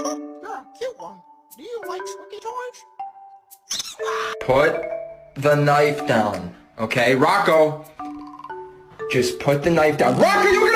You're a cute one. Do you like squeaky toys? Put the knife down, okay? Rocco, just put the knife down. Rocco, you